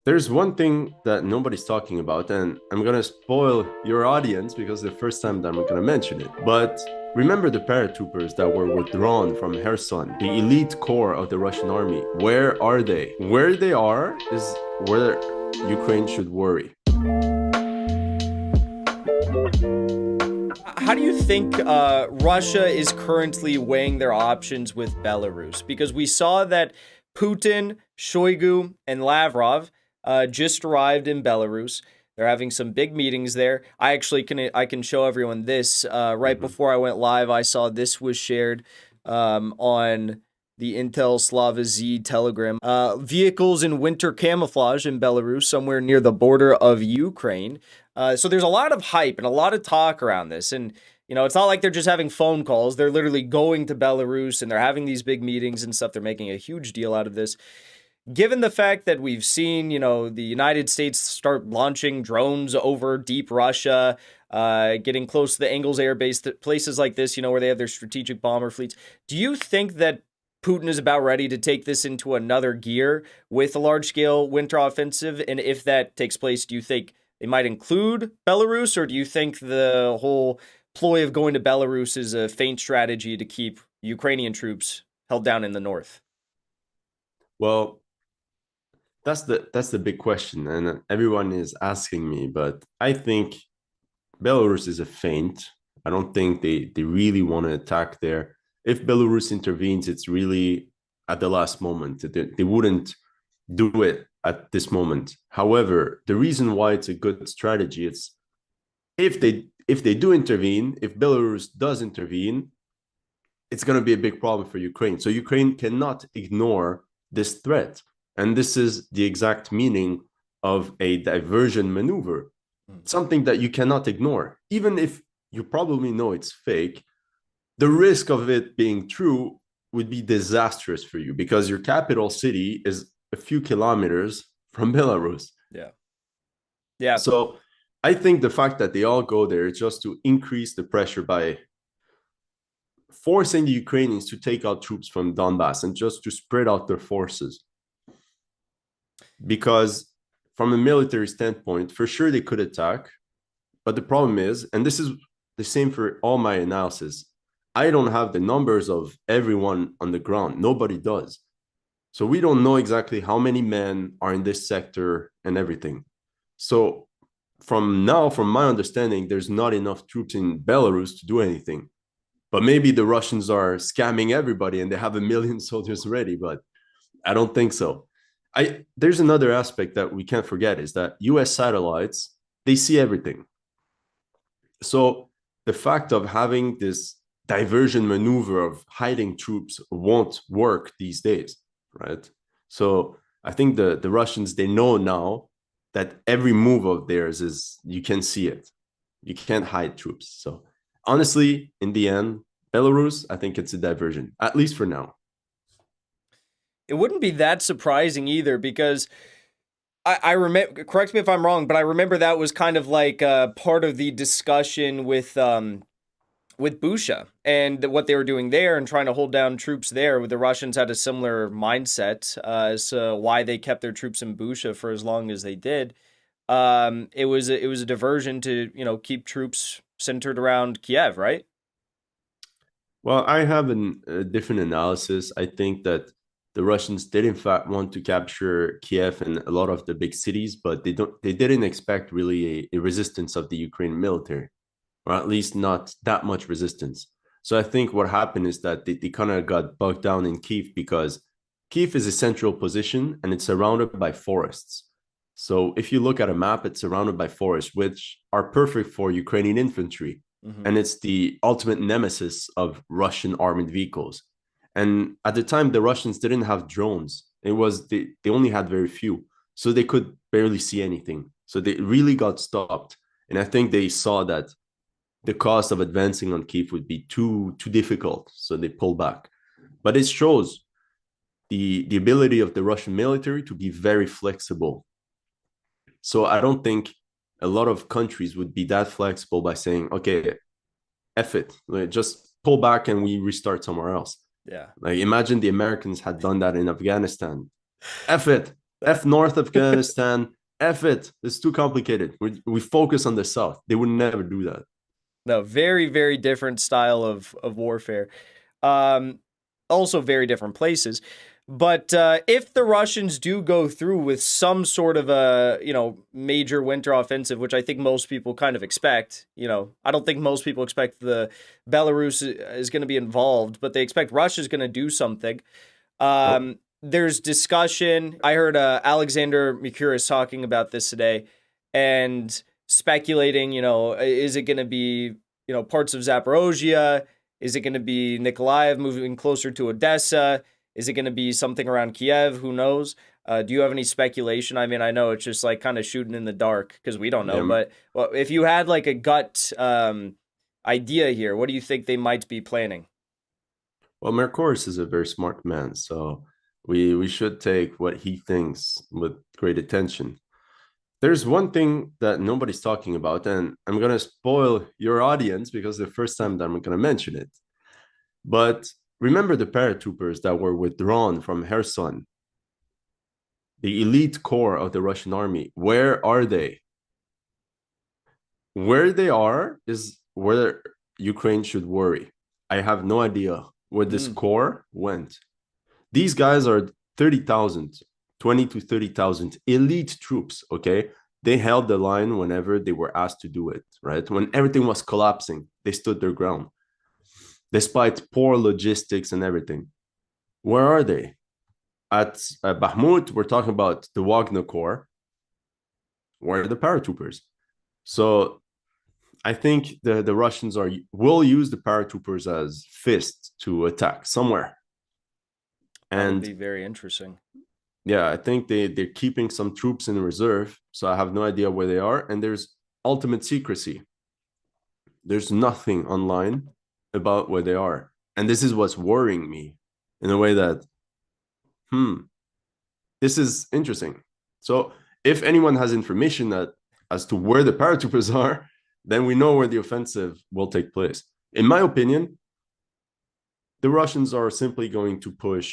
There's one thing that nobody's talking about, and I'm gonna spoil your audience because it's the first time that I'm gonna mention it. But remember the paratroopers that were withdrawn from Kherson, the elite core of the Russian army. Where are they? Where they are is where Ukraine should worry. How do you think Russia is currently weighing their options with Belarus? Because we saw that Putin, Shoigu, and Lavrov just arrived in Belarus. They're having some big meetings there. I can show everyone this right Mhm. before I went live. I saw this was shared on the Intel Slava Z Telegram. Vehicles in winter camouflage in Belarus, somewhere near the border of Ukraine. So there's a lot of hype and a lot of talk around this. And, it's not like they're just having phone calls. They're literally going to Belarus and they're having these big meetings and stuff. They're making a huge deal out of this. Given the fact that we've seen, the United States start launching drones over deep Russia, getting close to the Engels Air Base, places like this, where they have their strategic bomber fleets, do you think that Putin is about ready to take this into another gear with a large scale winter offensive? And if that takes place, do you think they might include Belarus, or do you think the whole ploy of going to Belarus is a feint strategy to keep Ukrainian troops held down in the north? Well, that's the big question, and everyone is asking me. But I think Belarus is a feint. I don't think they really want to attack there. If Belarus intervenes, it's really at the last moment. They wouldn't do it at this moment. However, the reason why it's a good strategy is if they do intervene, if Belarus does intervene, it's going to be a big problem for Ukraine. So Ukraine cannot ignore this threat. And this is the exact meaning of a diversion maneuver, something that you cannot ignore. Even if you probably know it's fake, the risk of it being true would be disastrous for you because your capital city is a few kilometers from Belarus. Yeah. Yeah. So I think the fact that they all go there is just to increase the pressure by forcing the Ukrainians to take out troops from Donbass and just to spread out their forces. Because from a military standpoint, for sure they could attack, but the problem is, and this is the same for all my analysis, I don't have the numbers of everyone on the ground. Nobody does. So we don't know exactly how many men are in this sector and everything. So from my understanding, there's not enough troops in Belarus to do anything. But maybe the Russians are scamming everybody and they have a million soldiers ready, but I don't think so. There's another aspect that we can't forget is that US satellites, they see everything. So the fact of having this diversion maneuver of hiding troops won't work these days, right? So I think the Russians, they know now that every move of theirs is, you can see it. You can't hide troops. So honestly, in the end, Belarus, I think it's a diversion, at least for now. It wouldn't be that surprising either because I remember, correct me if I'm wrong, but I remember that was kind of like part of the discussion with Busha and what they were doing there and trying to hold down troops there. The Russians had a similar mindset as to why they kept their troops in Busha for as long as they did. It was a diversion to keep troops centered around Kiev, right? Well, I have a different analysis. I think that the Russians did in fact want to capture Kiev and a lot of the big cities, but they didn't expect really a resistance of the Ukrainian military, or at least not that much resistance. So I think what happened is that they kind of got bogged down in Kiev because Kiev is a central position and it's surrounded by forests. So if you look at a map, it's surrounded by forests, which are perfect for Ukrainian infantry. Mm-hmm. And it's the ultimate nemesis of Russian armored vehicles. And at the time, the Russians didn't have drones. They only had very few. So they could barely see anything. So they really got stopped. And I think they saw that the cost of advancing on Kiev would be too difficult. So they pulled back. But it shows the ability of the Russian military to be very flexible. So I don't think a lot of countries would be that flexible by saying, okay, F it, like, just pull back and we restart somewhere else. Yeah. Like imagine the Americans had done that in Afghanistan. F it, F North Afghanistan. F it. It's too complicated. We focus on the South. They would never do that. No, very, very different style of warfare. Um, Also very different places. But if the Russians do go through with some sort of a major winter offensive, which I think most people kind of expect, I don't think most people expect the Belarus is going to be involved, but they expect Russia's going to do something. Nope. There's discussion. I heard Alexander Mercouris talking about this today and speculating, is it going to be, parts of Zaporozhia? Is it going to be Nikolaev moving closer to Odessa? Is it going to be something around Kiev? Who knows? Do you have any speculation? I mean, I know it's just like kind of shooting in the dark because we don't know. Yeah. But well, if you had like a gut idea here, what do you think they might be planning? Well, Mercourse is a very smart man, so we should take what he thinks with great attention. There's one thing that nobody's talking about, and I'm gonna spoil your audience because it's the first time that I'm gonna mention it. But remember the paratroopers that were withdrawn from Kherson, the elite core of the Russian army. Where are they? Where they are is where Ukraine should worry. I have no idea where this Mm, core went. These guys are 30,000, 20 to 30,000 elite troops, okay? They held the line whenever they were asked to do it, right? When everything was collapsing, they stood their ground, despite poor logistics and everything. Where are they? At Bakhmut, we're talking about the Wagner Corps. Where are the paratroopers? So I think the Russians will use the paratroopers as fists to attack somewhere. that would And be very interesting. yeah, I think they're keeping some troops in reserve, so I have no idea where they are. And there's ultimate secrecy. There's nothing online about where they are, and this is what's worrying me in a way that this is interesting. So if anyone has information that as to where the paratroopers are, then we know where the offensive will take place. In my opinion, the Russians are simply going to push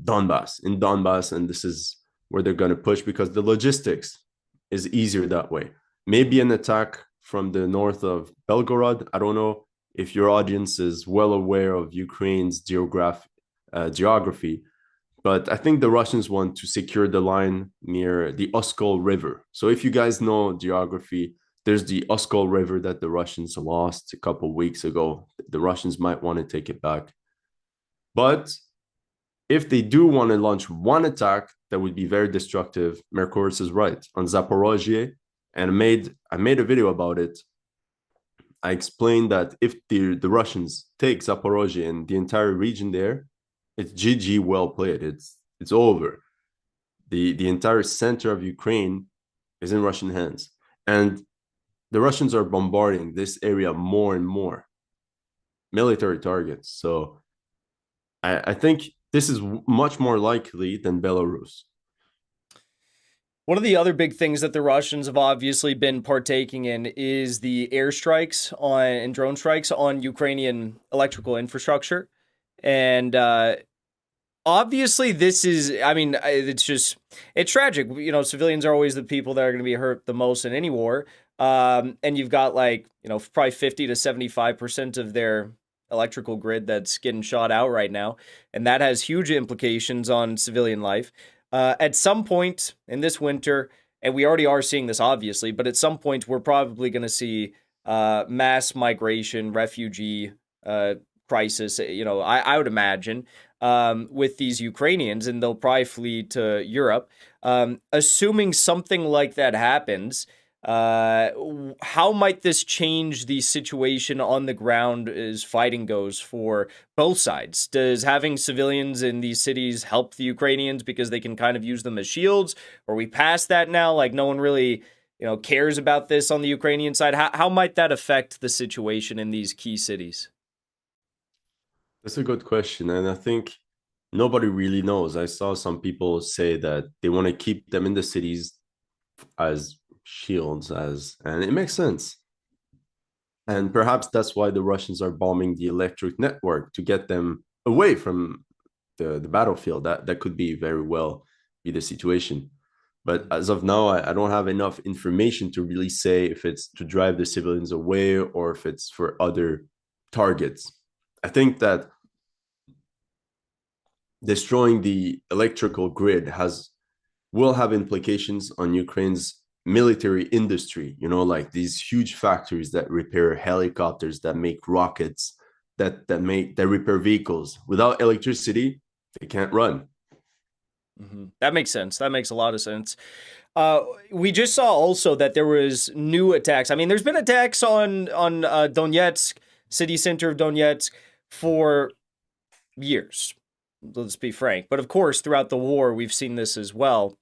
Donbass, and this is where they're going to push because the logistics is easier that way. Maybe an attack from the north of Belgorod. I don't know if your audience is well aware of Ukraine's geography, but I think the Russians want to secure the line near the Oskol River. So if you guys know geography, there's the Oskol River that the Russians lost a couple weeks ago. The Russians might want to take it back. But if they do want to launch one attack that would be very destructive, Mercouris is right on Zaporozhye, and I made a video about it. I explained that if the Russians take Zaporozhye and the entire region there, it's GG, well played. It's over. The entire center of Ukraine is in Russian hands, and the Russians are bombarding this area more and more military targets. So I think this is much more likely than Belarus. One of the other big things that the Russians have obviously been partaking in is the airstrikes on and drone strikes on Ukrainian electrical infrastructure. And obviously this is, I mean, it's tragic. Civilians are always the people that are going to be hurt the most in any war. And you've got like, probably 50 to 75% of their electrical grid that's getting shot out right now. And that has huge implications on civilian life. At some point in this winter, and we already are seeing this obviously, but at some point we're probably going to see mass migration, refugee crisis. I would imagine with these Ukrainians, and they'll probably flee to Europe. Assuming something like that happens, how might this change the situation on the ground as fighting goes for both sides? Does having civilians in these cities help the Ukrainians because they can kind of use them as shields? Or are we past that now? Like no one really, cares about this on the Ukrainian side. How might that affect the situation in these key cities? That's a good question, and I think nobody really knows. I saw some people say that they want to keep them in the cities as shields, and it makes sense. And perhaps that's why the Russians are bombing the electric network to get them away from the battlefield. That could be very well be the situation. But as of now, I don't have enough information to really say if it's to drive the civilians away or if it's for other targets. I think that destroying the electrical grid will have implications on Ukraine's military industry, like these huge factories that repair helicopters, that make rockets, that repair vehicles. Without electricity, they can't run. That makes sense. That makes a lot of sense. We just saw also that there was new attacks. I mean, there's been attacks on Donetsk, city center of Donetsk, for years. Let's be frank. But of course, throughout the war, we've seen this as well.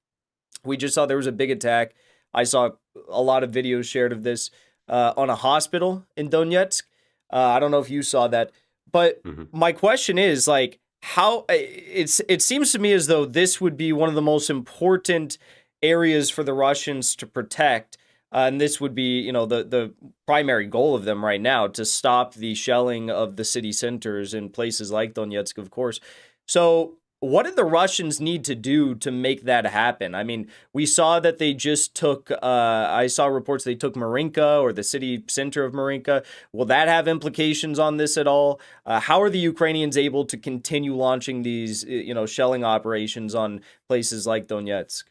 We just saw there was a big attack. I saw a lot of videos shared of this on a hospital in Donetsk. I don't know if you saw that, but my question is like, how it seems to me as though this would be one of the most important areas for the Russians to protect. And this would be, the primary goal of them right now, to stop the shelling of the city centers in places like Donetsk, of course. So what did the Russians need to do to make that happen? I mean, we saw that they just took, I saw reports they took Marinka, or the city center of Marinka. Will that have implications on this at all? How are the Ukrainians able to continue launching these, shelling operations on places like Donetsk?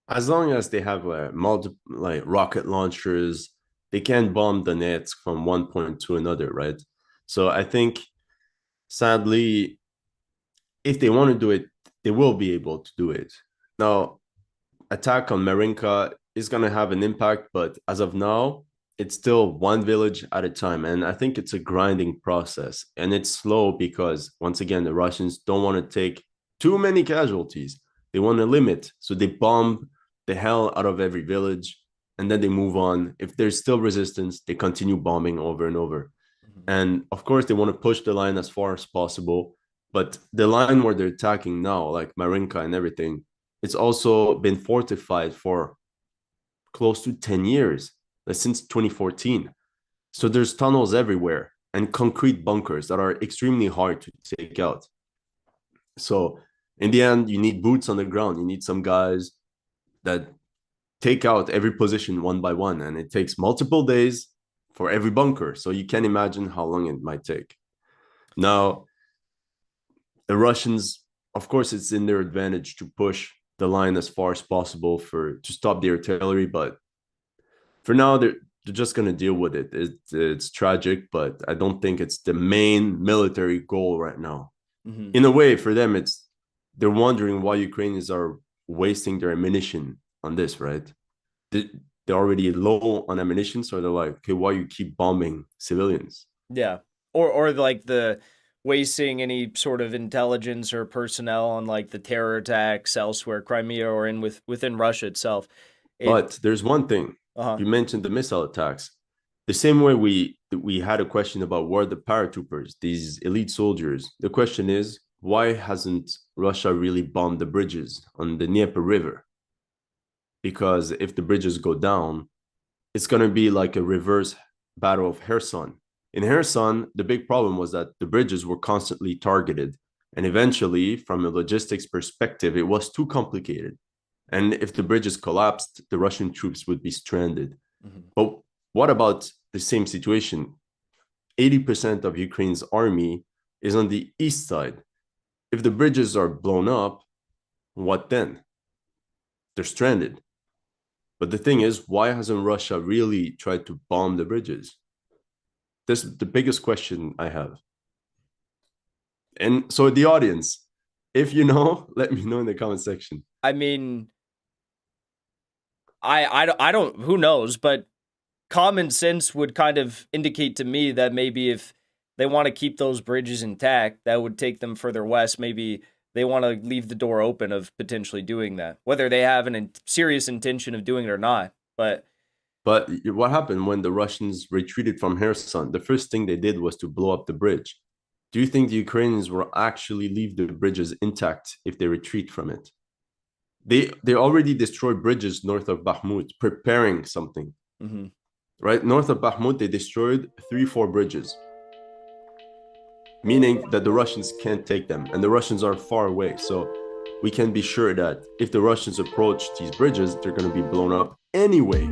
As long as they have rocket launchers, they can bomb Donetsk from one point to another, right? So I think, sadly, if they want to do it, they will be able to do it. Now, attack on Marinka is going to have an impact, but as of now, it's still one village at a time. And I think it's a grinding process. And it's slow because, once again, the Russians don't want to take too many casualties. They want to limit. So they bomb the hell out of every village and then they move on. If there's still resistance, they continue bombing over and over. And of course, they want to push the line as far as possible. But the line where they're attacking now, like Marinka and everything, it's also been fortified for close to 10 years, since 2014. So there's tunnels everywhere and concrete bunkers that are extremely hard to take out. So in the end, you need boots on the ground. You need some guys that take out every position one by one. And it takes multiple days for every bunker. So you can imagine how long it might take. Now, the Russians, of course, it's in their advantage to push the line as far as possible to stop the artillery. But for now, they're just going to deal with it. It's tragic, but I don't think it's the main military goal right now. In a way, for them, they're wondering why Ukrainians are wasting their ammunition on this, right? They're already low on ammunition, so they're like, okay, why you keep bombing civilians? Yeah. Or like the wasting any sort of intelligence or personnel on like the terror attacks elsewhere, Crimea or within Russia itself. But there's one thing. You mentioned the missile attacks. The same way we had a question about where the paratroopers, these elite soldiers. The question is, why hasn't Russia really bombed the bridges on the Dnieper River? Because if the bridges go down, it's going to be like a reverse battle of Kherson. In Kherson, the big problem was that the bridges were constantly targeted. And eventually, from a logistics perspective, it was too complicated. And if the bridges collapsed, the Russian troops would be stranded. But what about the same situation? 80% of Ukraine's army is on the east side. If the bridges are blown up, what then? They're stranded. But the thing is, why hasn't Russia really tried to bomb the bridges? This is the biggest question I have. And so the audience, if you know, let me know in the comment section. I mean, I don't, who knows, but common sense would kind of indicate to me that maybe if they want to keep those bridges intact, that would take them further west. Maybe they want to leave the door open of potentially doing that, whether they have a serious intention of doing it or not. But what happened when the Russians retreated from Kherson? The first thing they did was to blow up the bridge. Do you think the Ukrainians will actually leave the bridges intact if they retreat from it? They already destroyed bridges north of Bakhmut, preparing something. Right? North of Bakhmut, they destroyed 3-4 bridges, meaning that the Russians can't take them, and the Russians are far away. So we can be sure that if the Russians approach these bridges, they're going to be blown up anyway.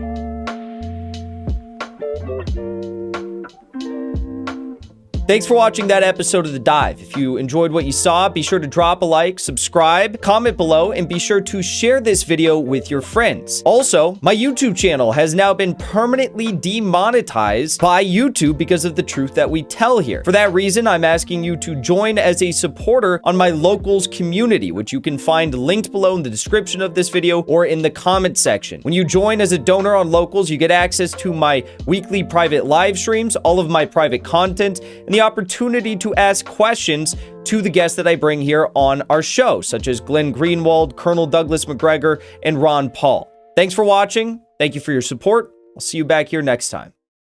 Thanks for watching that episode of The Dive. If you enjoyed what you saw, be sure to drop a like, subscribe, comment below, and be sure to share this video with your friends. Also, my YouTube channel has now been permanently demonetized by YouTube because of the truth that we tell here. For that reason, I'm asking you to join as a supporter on my Locals community, which you can find linked below in the description of this video or in the comment section. When you join as a donor on Locals, you get access to my weekly private live streams, all of my private content, and the opportunity to ask questions to the guests that I bring here on our show, such as Glenn Greenwald, Colonel Douglas McGregor, and Ron Paul. Thanks for watching. Thank you for your support. I'll see you back here next time.